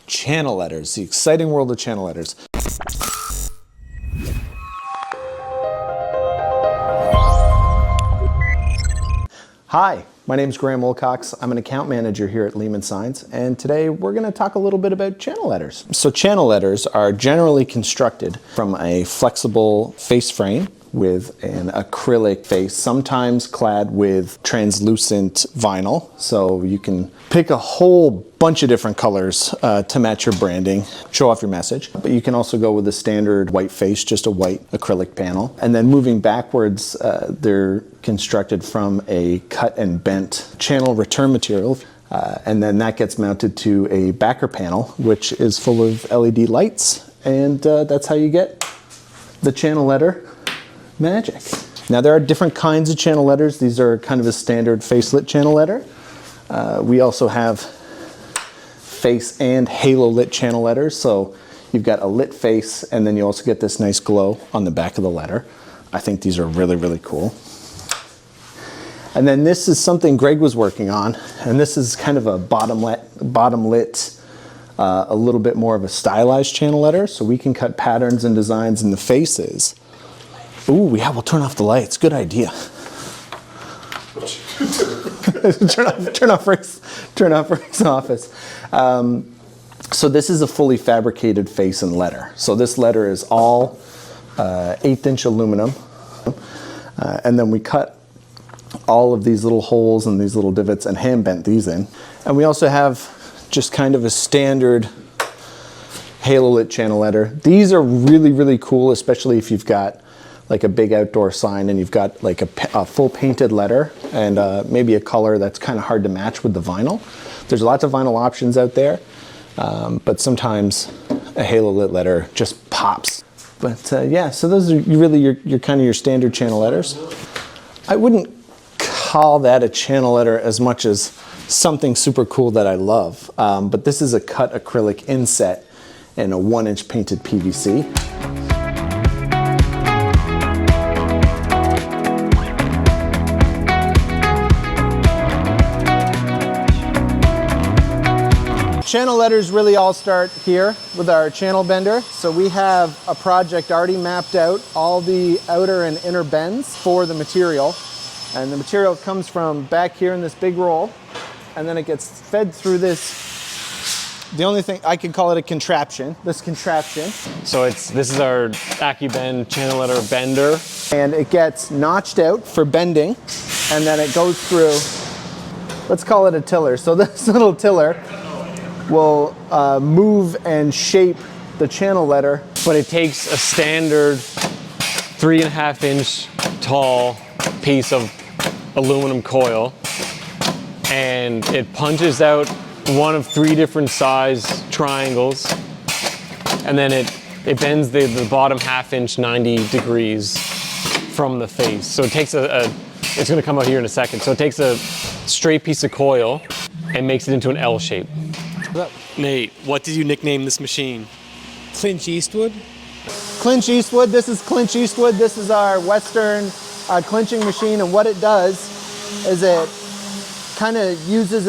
channel letters, the exciting world of channel letters. Hi, my name is Graham Wilcox. I'm an account manager here at Leaman Signs, and today we're going to talk a little bit about channel letters. So channel letters are generally constructed from a flexible face frame with an acrylic face, sometimes clad with translucent vinyl. So you can pick a whole bunch of different colors to match your branding, show off your message. But you can also go with a standard white face, just a white acrylic panel. And then moving backwards, they're constructed from a cut and bent channel return material. And then that gets mounted to a backer panel, which is full of LED lights. And that's how you get the channel letter magic. Now there are different kinds of channel letters. These are kind of a standard face-lit channel letter. We also have face and halo lit channel letters. So you've got a lit face and then you also get this nice glow on the back of the letter. I think these are really, really cool. And then this is something Greg was working on, and this is kind of a bottom lit, a little bit more of a stylized channel letter. So we can cut patterns and designs in the faces. Ooh, yeah, we'll turn off the lights. Good idea. turn off Rick's office. So this is a fully fabricated face and letter. So this letter is all 1/8" aluminum. And then we cut all of these little holes and these little divots and hand bent these in. And we also have just kind of a standard halo lit channel letter. These are really, really cool, especially if you've got like a big outdoor sign and you've got like a full painted letter and maybe a color that's kind of hard to match with the vinyl. There's lots of vinyl options out there, but sometimes a halo lit letter just pops. But yeah, so those are really your kind of your standard channel letters. I wouldn't call that a channel letter as much as something super cool that I love, but this is a cut acrylic inset and a 1" painted PVC. Channel letters really all start here with our channel bender. So we have a project already mapped out, all the outer and inner bends for the material. And the material comes from back here in this big roll, and then it gets fed through this, the only thing, I could call it a contraption, this contraption. So this is our AccuBend channel letter bender. And it gets notched out for bending, and then it goes through, let's call it a tiller. So this little tiller will move and shape the channel letter. But it takes a standard 3.5" tall piece of aluminum coil and it punches out one of 3 different size triangles, and then it bends the bottom 1/2" 90 degrees from the face. So it takes it's gonna come out here in a second. So it takes a straight piece of coil and makes it into an L shape. Nate, what did you nickname this machine? Clinch Eastwood. Clinch Eastwood, this is Clinch Eastwood. This is our Western clinching machine, and what it does is it kind of uses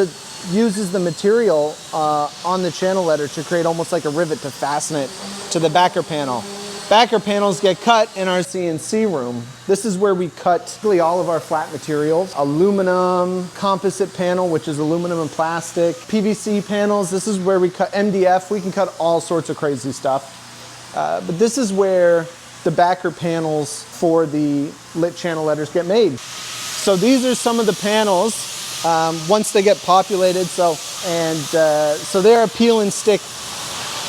the material on the channel letter to create almost like a rivet to fasten it to the backer panel. Backer panels get cut in our CNC room. This is where we cut really all of our flat materials. Aluminum, composite panel, which is aluminum and plastic, PVC panels. This is where we cut MDF. We can cut all sorts of crazy stuff. But this is where the backer panels for the lit channel letters get made. So these are some of the panels once they get populated. So they're a peel and stick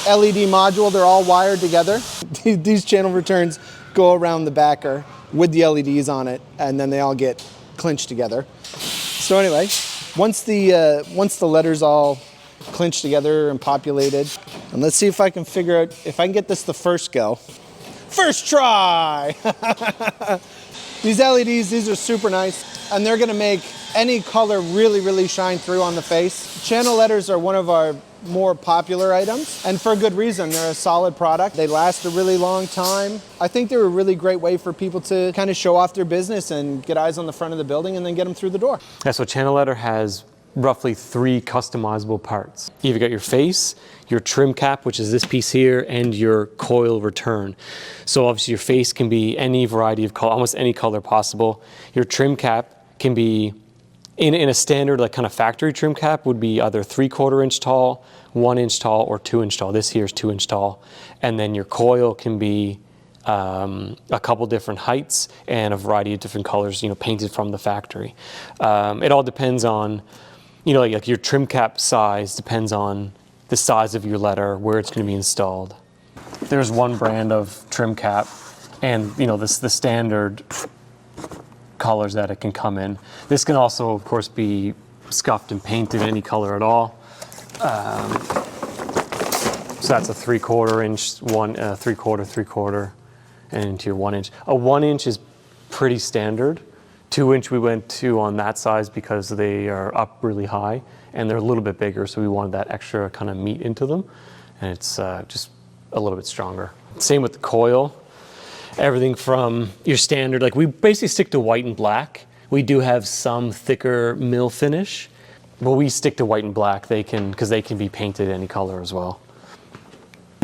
LED module. They're all wired together. These channel returns go around the backer with the LEDs on it, and then they all get clinched together. So anyway, once the letters all clinched together and populated, and let's see if I can figure out if I can get this the first go. First try! These LEDs, these are super nice, and they're gonna make any color really, really shine through on the face. Channel letters are one of our more popular items, and for a good reason. They're a solid product. They last a really long time. I think they're a really great way for people to kind of show off their business and get eyes on the front of the building and then get them through the door. Yeah, so channel letter has roughly 3 customizable parts. You've got your face, your trim cap, which is this piece here, and your coil return. So obviously your face can be any variety of color, almost any color possible. Your trim cap can be, in a standard like kind of factory trim cap, would be either 3/4 inch tall, 1 inch tall, or 2 inch tall. This here is 2 inch tall. And then your coil can be a couple different heights and a variety of different colors, painted from the factory. It all depends on, like your trim cap size depends on the size of your letter, where it's going to be installed. There's one brand of trim cap, and the standard colors that it can come in. This can also, of course, be scuffed and painted any color at all. So that's a 3/4 inch, 3/4, 3/4, and into your 1 inch. A 1 inch is pretty standard. 2 inch we went to on that size because they are up really high and they're a little bit bigger, so we wanted that extra kind of meat into them, and it's just a little bit stronger. Same with the coil. Everything from your standard, like we basically stick to white and black. We do have some thicker mill finish, but we stick to white and black. Because they can be painted any color as well.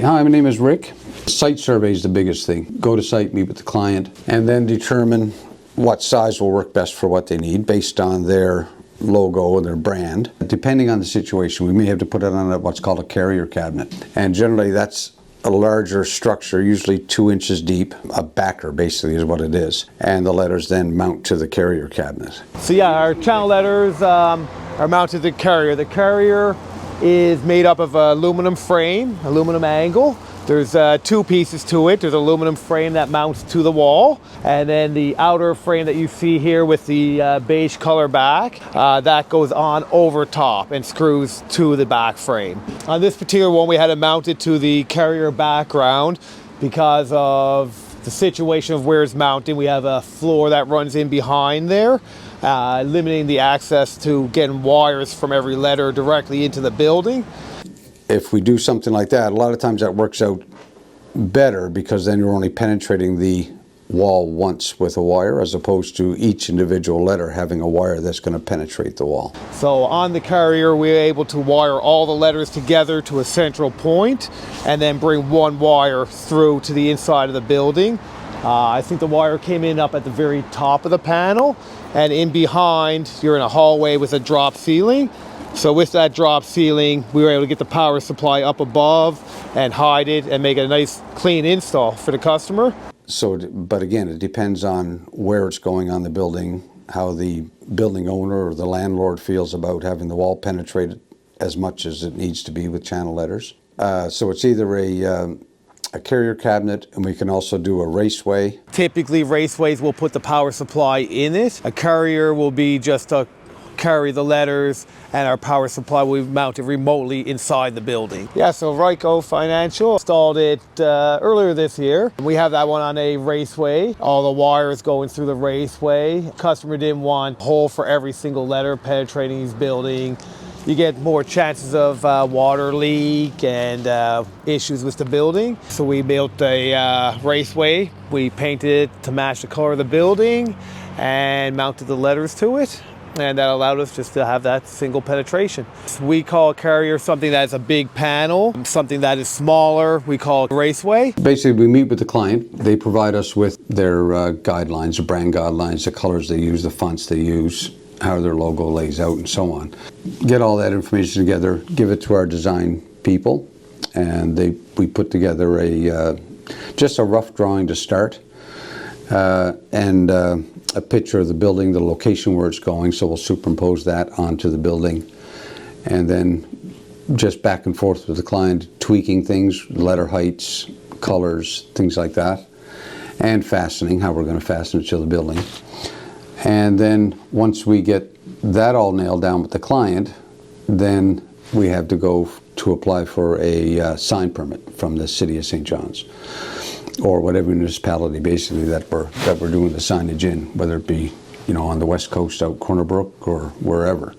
Hi, my name is Rick. Site survey is the biggest thing. Go to site, meet with the client, and then determine what size will work best for what they need based on their logo and their brand. Depending on the situation, we may have to put it on what's called a carrier cabinet. And generally that's a larger structure, usually 2 inches deep. A backer basically is what it is. And the letters then mount to the carrier cabinet. So yeah, our channel letters are mounted to the carrier. The carrier is made up of aluminum frame, aluminum angle. There's 2 pieces to it. There's an aluminum frame that mounts to the wall, and then the outer frame that you see here with the beige color back, that goes on over top and screws to the back frame. On this particular one, we had it mounted to the carrier background because of the situation of where it's mounted. We have a floor that runs in behind there, limiting the access to getting wires from every letter directly into the building. If we do something like that, a lot of times that works out better because then you're only penetrating the wall once with a wire, as opposed to each individual letter having a wire that's going to penetrate the wall. So on the carrier, we're able to wire all the letters together to a central point and then bring one wire through to the inside of the building. I think the wire came in up at the very top of the panel, and in behind you're in a hallway with a drop ceiling. So with that drop ceiling, we were able to get the power supply up above and hide it and make a nice clean install for the customer. So, but again, it depends on where it's going on the building, how the building owner or the landlord feels about having the wall penetrated as much as it needs to be with channel letters. So it's either a carrier cabinet, and we can also do a raceway. Typically raceways will put the power supply in it. A carrier will be just a carry the letters, and our power supply will be mounted remotely inside the building. Yeah, so Ryco Financial installed it earlier this year. We have that one on a raceway. All the wires going through the raceway. Customer didn't want a hole for every single letter penetrating his building. You get more chances of water leak and issues with the building. So we built a raceway. We painted it to match the color of the building and mounted the letters to it. And that allowed us just to have that single penetration. We call a carrier something that's a big panel, something that is smaller, we call it a raceway. Basically, we meet with the client. They provide us with their guidelines, the brand guidelines, the colors they use, the fonts they use, how their logo lays out, and so on. Get all that information together, give it to our design people, and we put together just a rough drawing to start, and a picture of the building, the location where it's going, so we'll superimpose that onto the building, and then just back and forth with the client, tweaking things, letter heights, colors, things like that, and fastening, how we're going to fasten it to the building. And then once we get that all nailed down with the client, then we have to go to apply for a sign permit from the City of St. John's, or whatever municipality basically that we're doing the signage in, whether it be on the west coast out Corner Brook or wherever.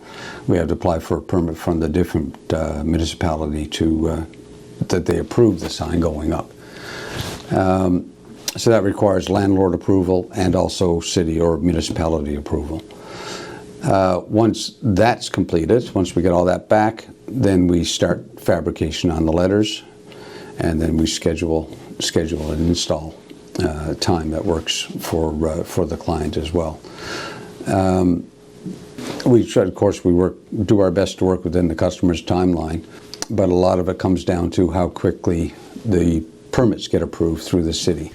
We have to apply for a permit from the different municipality to that they approve the sign going up. So that requires landlord approval and also city or municipality approval. Once that's completed, once we get all that back, then we start fabrication on the letters, and then we schedule an install time that works for the client as well. We try, of course, do our best to work within the customer's timeline, but a lot of it comes down to how quickly the permits get approved through the city.